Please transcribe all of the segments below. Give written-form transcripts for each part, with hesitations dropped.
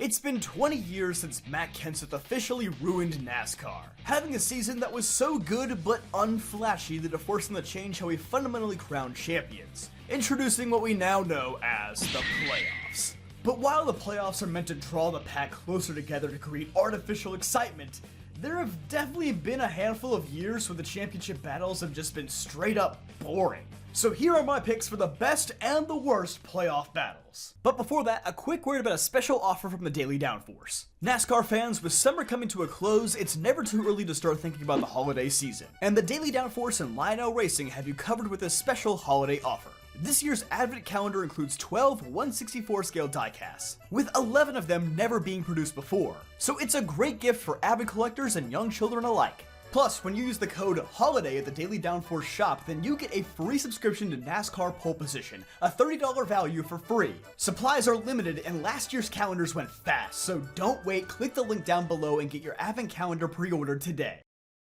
It's been 20 years since Matt Kenseth officially ruined NASCAR, having a season that was so good but unflashy that it forced him to change how we fundamentally crown champions, introducing what we now know as the playoffs. But while the playoffs are meant to draw the pack closer together to create artificial excitement, there have definitely been a handful of years where the championship battles have just been straight up boring. So here are my picks for the best and the worst playoff battles. But before that, a quick word about a special offer from the Daily Downforce. NASCAR fans, with summer coming to a close, it's never too early to start thinking about the holiday season. And the Daily Downforce and Lionel Racing have you covered with a special holiday offer. This year's advent calendar includes 12 1/64 scale diecasts, with 11 of them never being produced before. So it's a great gift for avid collectors and young children alike. Plus, when you use the code HOLIDAY at the Daily Downforce shop, then you get a free subscription to NASCAR Pole Position, a $30 value for free. Supplies are limited and last year's calendars went fast, so don't wait, click the link down below and get your advent calendar pre-ordered today.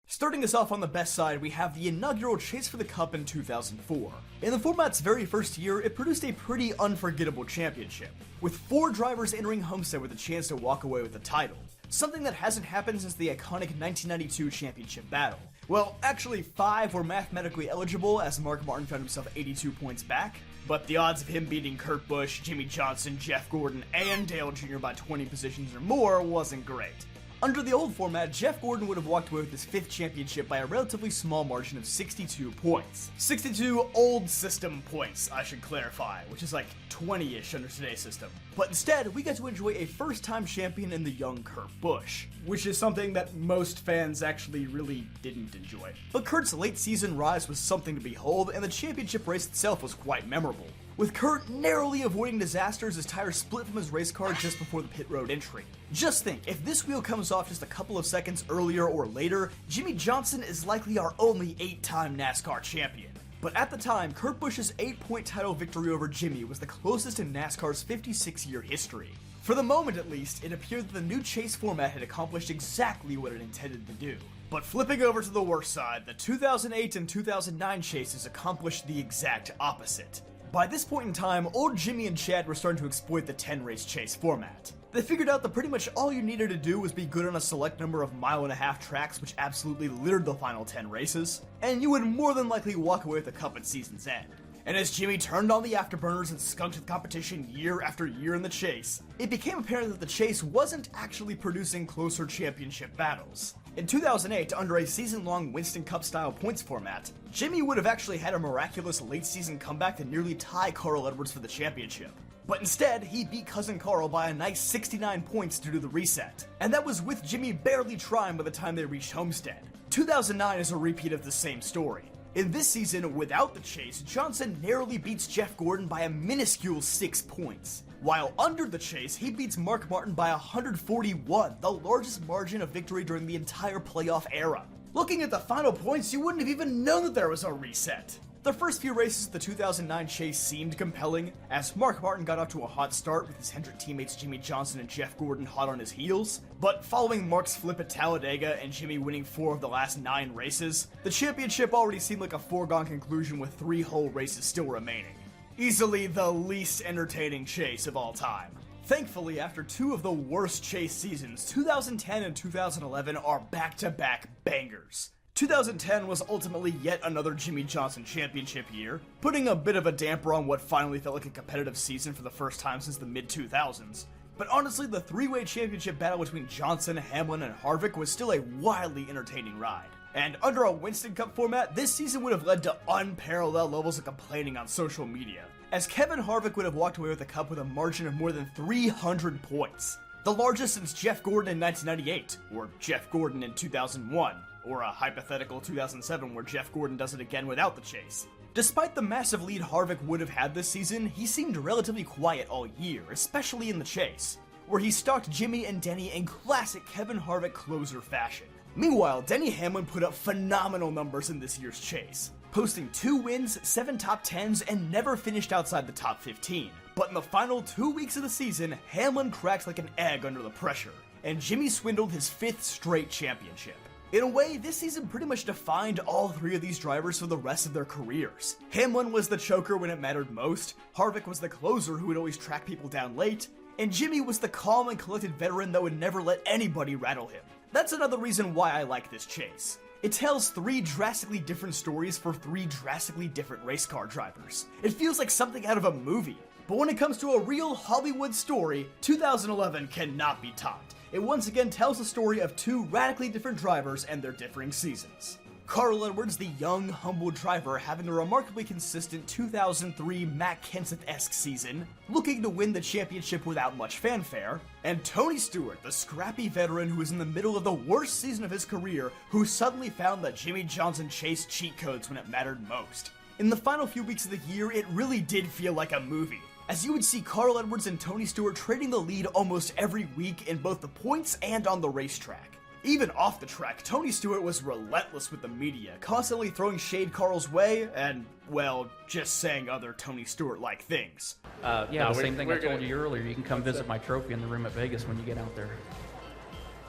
Starting us off on the best side, we have the inaugural Chase for the Cup in 2004. In the format's very first year, it produced a pretty unforgettable championship, with 4 drivers entering Homestead with a chance to walk away with the title. Something that hasn't happened since the iconic 1992 championship battle. Well, actually 5 were mathematically eligible as Mark Martin found himself 82 points back, but the odds of him beating Kurt Busch, Jimmy Johnson, Jeff Gordon, and Dale Jr. by 20 positions or more wasn't great. Under the old format, Jeff Gordon would have walked away with his 5th championship by a relatively small margin of 62 points. 62 old system points, I should clarify, which is like 20-ish under today's system. But instead, we got to enjoy a first-time champion in the young Kurt Busch, which is something that most fans actually really didn't enjoy. But Kurt's late-season rise was something to behold, and the championship race itself was quite memorable, with Kurt narrowly avoiding disaster as his tires split from his race car just before the pit road entry. Just think, if this wheel comes off just a couple of seconds earlier or later, Jimmy Johnson is likely our only 8-time NASCAR champion. But at the time, Kurt Busch's 8-point title victory over Jimmy was the closest in NASCAR's 56-year history. For the moment at least, it appeared that the new chase format had accomplished exactly what it intended to do. But flipping over to the worst side, the 2008 and 2009 chases accomplished the exact opposite. By this point in time, old Jimmy and Chad were starting to exploit the 10-race chase format. They figured out that pretty much all you needed to do was be good on a select number of mile-and-a-half tracks, which absolutely littered the final 10 races, and you would more than likely walk away with the cup at season's end. And as Jimmy turned on the afterburners and skunked the competition year after year in the chase, it became apparent that the chase wasn't actually producing closer championship battles. In 2008, under a season-long Winston Cup-style points format, Jimmy would have actually had a miraculous late-season comeback to nearly tie Carl Edwards for the championship. But instead, he beat Cousin Carl by a nice 69 points due to the reset. And that was with Jimmy barely trying by the time they reached Homestead. 2009 is a repeat of the same story. In this season, without the chase, Johnson narrowly beats Jeff Gordon by a minuscule 6 points. While under the chase, he beats Mark Martin by 141, the largest margin of victory during the entire playoff era. Looking at the final points, you wouldn't have even known that there was a reset. The first few races of the 2009 chase seemed compelling, as Mark Martin got off to a hot start with his Hendrick teammates Jimmy Johnson and Jeff Gordon hot on his heels, but following Mark's flip at Talladega and Jimmy winning 4 of the last 9 races, the championship already seemed like a foregone conclusion with 3 whole races still remaining. Easily the least entertaining chase of all time. Thankfully, after 2 of the worst chase seasons, 2010 and 2011 are back-to-back bangers. 2010 was ultimately yet another Jimmy Johnson championship year, putting a bit of a damper on what finally felt like a competitive season for the first time since the mid-2000s. But honestly, the 3-way championship battle between Johnson, Hamlin, and Harvick was still a wildly entertaining ride. And under a Winston Cup format, this season would have led to unparalleled levels of complaining on social media, as Kevin Harvick would have walked away with the cup with a margin of more than 300 points. The largest since Jeff Gordon in 1998, or Jeff Gordon in 2001, or a hypothetical 2007 where Jeff Gordon does it again without the chase. Despite the massive lead Harvick would have had this season, he seemed relatively quiet all year, especially in the chase, where he stalked Jimmy and Denny in classic Kevin Harvick closer fashion. Meanwhile, Denny Hamlin put up phenomenal numbers in this year's chase, posting 2 wins, 7 top 10s, and never finished outside the top 15. But in the final 2 weeks of the season, Hamlin cracked like an egg under the pressure, and Jimmy swindled his 5th straight championship. In a way, this season pretty much defined all 3 of these drivers for the rest of their careers. Hamlin was the choker when it mattered most, Harvick was the closer who would always track people down late, and Jimmy was the calm and collected veteran that would never let anybody rattle him. That's another reason why I like this chase. It tells 3 drastically different stories for 3 drastically different race car drivers. It feels like something out of a movie. But when it comes to a real Hollywood story, 2011 cannot be topped. It once again tells the story of 2 radically different drivers and their differing seasons. Carl Edwards, the young, humble driver, having a remarkably consistent 2003 Matt Kenseth-esque season, looking to win the championship without much fanfare, and Tony Stewart, the scrappy veteran who was in the middle of the worst season of his career, who suddenly found that Jimmy Johnson chased cheat codes when it mattered most. In the final few weeks of the year, it really did feel like a movie, as you would see Carl Edwards and Tony Stewart trading the lead almost every week in both the points and on the racetrack. Even off the track, Tony Stewart was relentless with the media, constantly throwing shade Carl's way and, well, just saying other Tony Stewart-like things. Same thing I told you earlier. You can come visit my trophy in the room at Vegas when you get out there.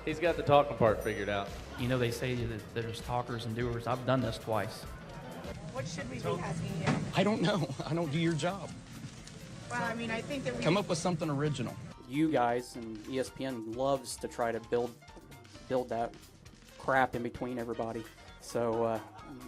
He's got the talking part figured out. You know, they say that there's talkers and doers. I've done this twice. What should we be asking you? I don't know. I don't do your job. Well, I mean, I think that we Come up with something original. You guys and ESPN loves to try to build that crap in between everybody. So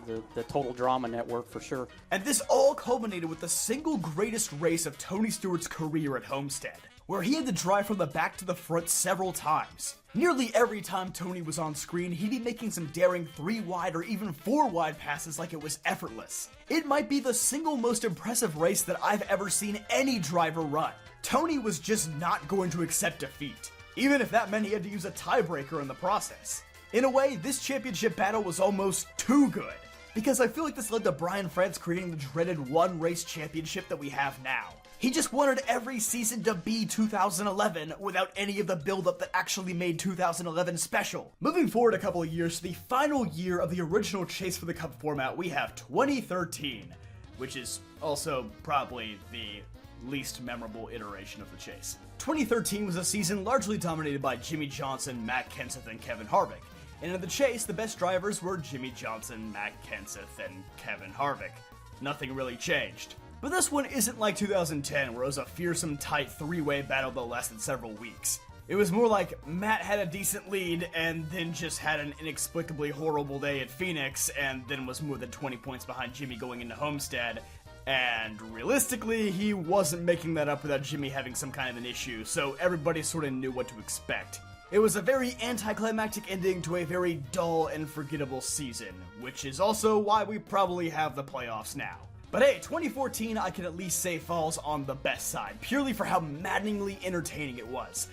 the Total Drama Network for sure. And this all culminated with the single greatest race of Tony Stewart's career at Homestead, where he had to drive from the back to the front several times. Nearly every time Tony was on screen, he'd be making some daring 3-wide or even 4-wide passes like it was effortless. It might be the single most impressive race that I've ever seen any driver run. Tony was just not going to accept defeat, even if that meant he had to use a tiebreaker in the process. In a way, this championship battle was almost too good, because I feel like this led to Brian France creating the dreaded one-race championship that we have now. He just wanted every season to be 2011 without any of the build-up that actually made 2011 special. Moving forward a couple of years to the final year of the original Chase for the Cup format, we have 2013, which is also probably the least memorable iteration of the Chase. 2013 was a season largely dominated by Jimmy Johnson, Matt Kenseth, and Kevin Harvick. And in the Chase, the best drivers were Jimmy Johnson, Matt Kenseth, and Kevin Harvick. Nothing really changed. But this one isn't like 2010, where it was a fearsome, tight 3-way battle that lasted several weeks. It was more like Matt had a decent lead, and then just had an inexplicably horrible day at Phoenix, and then was more than 20 points behind Jimmy going into Homestead. And realistically, he wasn't making that up without Jimmy having some kind of an issue, so everybody sort of knew what to expect. It was a very anticlimactic ending to a very dull and forgettable season, which is also why we probably have the playoffs now. But hey, 2014 I can at least say falls on the best side, purely for how maddeningly entertaining it was,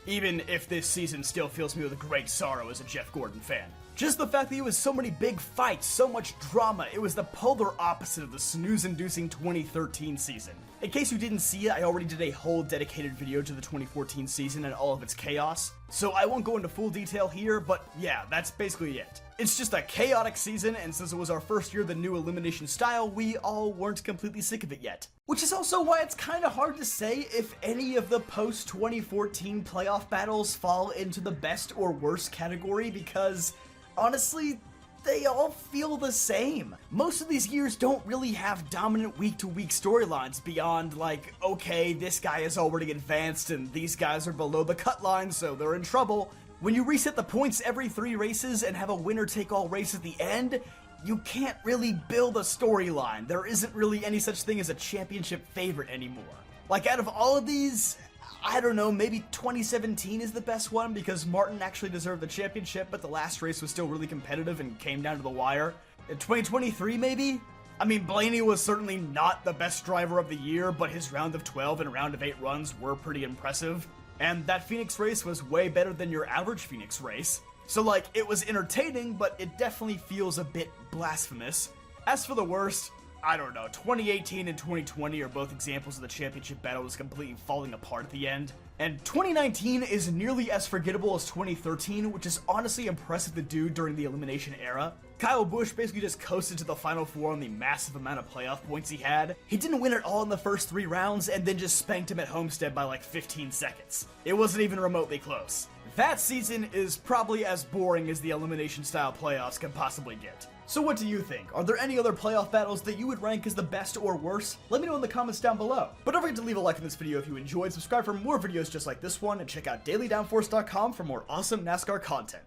even if this season still fills me with great sorrow as a Jeff Gordon fan. Just the fact that it was so many big fights, so much drama, it was the polar opposite of the snooze-inducing 2013 season. In case you didn't see it, I already did a whole dedicated video to the 2014 season and all of its chaos, so I won't go into full detail here, but yeah, that's basically it. It's just a chaotic season, and since it was our first year of the new elimination style, we all weren't completely sick of it yet. Which is also why it's kinda hard to say if any of the post-2014 playoff battles fall into the best or worst category, because honestly, they all feel the same. Most of these years don't really have dominant week-to-week storylines beyond, like, okay, this guy is already advanced and these guys are below the cut line, so they're in trouble. When you reset the points every 3 races and have a winner-take-all race at the end, you can't really build a storyline. There isn't really any such thing as a championship favorite anymore. Like, out of all of these, I don't know, maybe 2017 is the best one because Martin actually deserved the championship, but the last race was still really competitive and came down to the wire. In 2023, maybe? I mean, Blaney was certainly not the best driver of the year, but his round of 12 and round of 8 runs were pretty impressive. And that Phoenix race was way better than your average Phoenix race. So, like, it was entertaining, but it definitely feels a bit blasphemous. As for the worst, I don't know, 2018 and 2020 are both examples of the championship battle was completely falling apart at the end. And 2019 is nearly as forgettable as 2013, which is honestly impressive to do during the elimination era. Kyle Busch basically just coasted to the Final Four on the massive amount of playoff points he had. He didn't win it all in the first 3 rounds and then just spanked him at Homestead by like 15 seconds. It wasn't even remotely close. that season is probably as boring as the elimination style playoffs can possibly get. So what do you think? Are there any other playoff battles that you would rank as the best or worst? Let me know in the comments down below. But don't forget to leave a like on this video if you enjoyed, subscribe for more videos just like this one, and check out dailydownforce.com for more awesome NASCAR content.